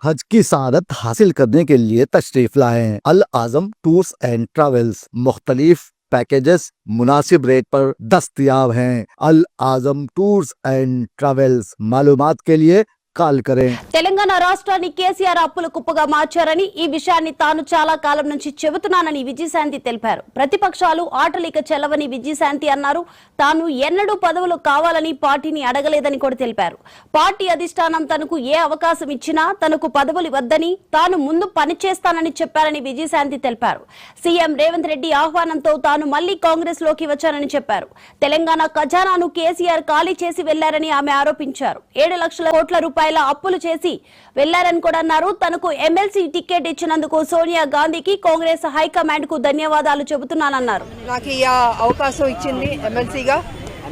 हज की सआदत हासिल करने के लिए तशरीफ लाएं। अल आजम टूर्स एंड ट्रैवल्स मुख्तलिफ पैकेजेस मुनासिब रेट पर दस्तयाब हैं। अल आजम टूर्स एंड ट्रैवल्स मालूमात के लिए కాల్ కరే। తెలంగాణ రాష్ట్రాన్ని కేసీఆర్ అప్పుల కుప్పగా మార్చారని ఈ విషయాన్ని తాను చాలా కాలం నుంచి చెబుతున్నానని విజయశాంతి తెలిపారు. ప్రతిపక్షాలు ఆటలిక చెల్లవని విజయశాంతి అన్నారు. తాను ఎన్నడూ పదవులు కావాలని పార్టీని అడగలేదని కూడా తెలిపారు. పార్టీ అధిష్టానం తనకు ఏ అవకాశం ఇచ్చినా తనకు పదవులు వద్దని తాను ముందు పనిచేస్తానని చెప్పారని విజయశాంతి తెలిపారు. సీఎం రేవంత్ రెడ్డి ఆహ్వానంతో తాను మళ్లీ కాంగ్రెస్ లోకి వచ్చానని చెప్పారు. తెలంగాణ ఖజానాను కేసీఆర్ ఖాళీ చేసి వెళ్లారని ఆమె ఆరోపించారు. 7 లక్షల కోట్ల రూపాయల అప్పులు చేసి వెళ్లారని కూడా అన్నారు. తనకు ఎమ్మెల్సీ టికెట్ ఇచ్చినందుకు సోనియా గాంధీకి కాంగ్రెస్ హైకమాండ్ కు ధన్యవాదాలు చెబుతున్నానన్నారు. నాకు ఈ అవకాశం ఇచ్చింది ఎమ్మెల్సీగా.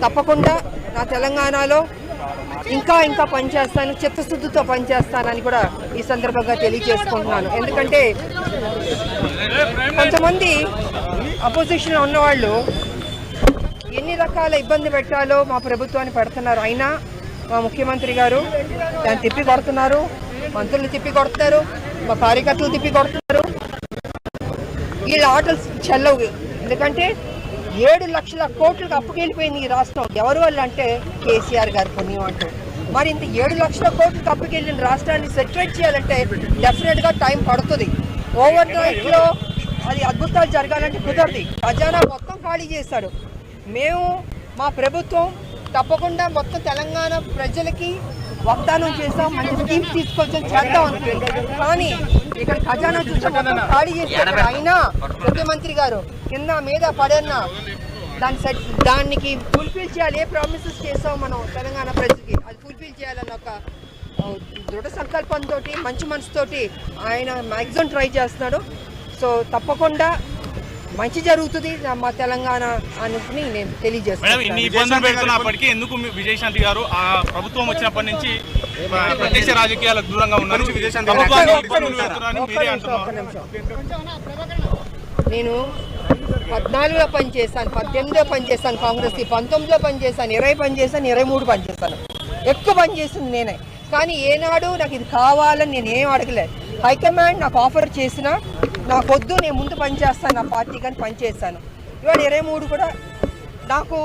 తప్పకుండా నా తెలంగాణలో ఇంకా పనిచేస్తాను, చిత్తశుద్ధితో పనిచేస్తానని కూడా ఈ సందర్భంగా తెలియజేసుకుంటున్నాను. ఎందుకంటే కొంతమంది అపోజిషన్ ఉన్నవాళ్ళు ఎన్ని రకాల ఇబ్బంది పెట్టాలో మా ప్రభుత్వాన్ని పెడుతున్నారు. అయినా మా ముఖ్యమంత్రి గారు దాన్ని తిప్పి కొడుతున్నారు, మంత్రులు తిప్పి కొడుతున్నారు, మా కార్యకర్తలు తిప్పి కొడుతున్నారు. వీళ్ళ ఆటలు చెల్లవు. ఎందుకంటే 7 లక్షల కోట్లకు అప్పుకెళ్ళిపోయింది ఈ రాష్ట్రం. ఎవరి వల్ల అంటే కేసీఆర్ గారి పుణ్యం అంటూ. మరి ఇంత 7 లక్షల కోట్లకు అప్పుకెళ్ళిన రాష్ట్రాన్ని సెటిల్ చేయాలంటే డెఫినెట్గా టైం పడుతుంది. ఓవర్ నైట్లో అది అద్భుతాలు జరగాలంటే కుదరదు. ఖజానా మొత్తం ఖాళీ చేశాడు. మేము మా ప్రభుత్వం తప్పకుండా మొత్తం తెలంగాణ ప్రజలకి వాగ్దానం చేస్తాం, మంచి స్కీమ్స్ తీసుకొచ్చాం, చేద్దాం అనుకుంటున్నాం. కానీ ఇక్కడ ఖజానా చూస్తే మొత్తం ఖాళీ చేస్తారు. అయినా ముఖ్యమంత్రి గారు కింద మీద పడన్నా దానికి ఫుల్ఫిల్ చేయాలి. ఏ ప్రామిసెస్ చేస్తాం మనం తెలంగాణ ప్రజలకి అది ఫుల్ఫిల్ చేయాలన్న ఒక దృఢ సంకల్పంతో, మంచి మనసుతోటి ఆయన మ్యాక్సిమం ట్రై చేస్తున్నాడు. సో తప్పకుండా మంచి జరుగుతుంది మా తెలంగాణ అని నేను తెలియజేస్తాను. ఇన్ని ఇబ్బందులు పెడుతున్నప్పటికీ ఎందుకు విజయశాంతి గారు ఆ ప్రభుత్వం వచ్చినప్పటి నుంచి ప్రత్యక్ష రాజకీయాలకు దూరంగా ఉన్నారు? నేను 14లో పనిచేస్తాను, 18లో పనిచేస్తాను, కాంగ్రెస్ 19లో పనిచేస్తాను, 20 పనిచేస్తాను, 23 పనిచేస్తాను. ఎక్కువ పనిచేస్తుంది నేనే. కానీ ఏనాడు నాకు ఇది కావాలని నేను ఏం అడగలేదు. హైకమాండ్ నాకు ఆఫర్ చేసినా నాకు వద్దు, నేను ముందు పనిచేస్తాను, నా పార్టీ కానీ పనిచేస్తాను. ఇవాళ 23 కూడా నాకు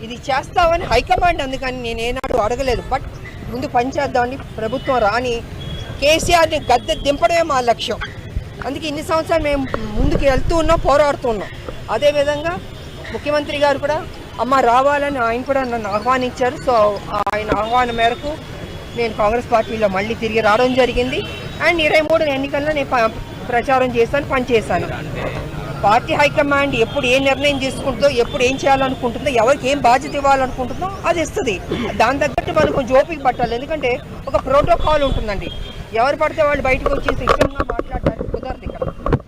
ఇది చేస్తామని హైకమాండ్ అందుకని నేను ఏనాడు అడగలేదు. బట్ ముందు పనిచేద్దామని ప్రభుత్వం రాని కేసీఆర్ని గద్దె దింపడమే మా లక్ష్యం. అందుకే ఇన్ని సంవత్సరాలు మేము ముందుకు వెళ్తూ ఉన్నాం, పోరాడుతూ ఉన్నాం. అదేవిధంగా ముఖ్యమంత్రి గారు కూడా అమ్మ రావాలని ఆయన కూడా నన్ను ఆహ్వానించారు. సో ఆయన ఆహ్వానం మేరకు నేను కాంగ్రెస్ పార్టీలో మళ్ళీ తిరిగి రావడం జరిగింది. అండ్ 23 ఎన్నికల్లో నేను ప్రచారం చేశాను, పనిచేశాను. పార్టీ హైకమాండ్ ఎప్పుడు ఏ నిర్ణయం తీసుకుంటుందో, ఎప్పుడు ఏం చేయాలనుకుంటుందో, ఎవరికి ఏం బాధ్యత ఇవ్వాలనుకుంటుందో అది ఇస్తుంది. దాని తగ్గట్టు మనం కొంచెం ఓపిక పట్టాలి. ఎందుకంటే ఒక ప్రోటోకాల్ ఉంటుందండి. ఎవరు పడితే వాళ్ళు బయటకు వచ్చేసి ఇష్టంగా మాట్లాడటానికి కుదరదు ఇక్కడ.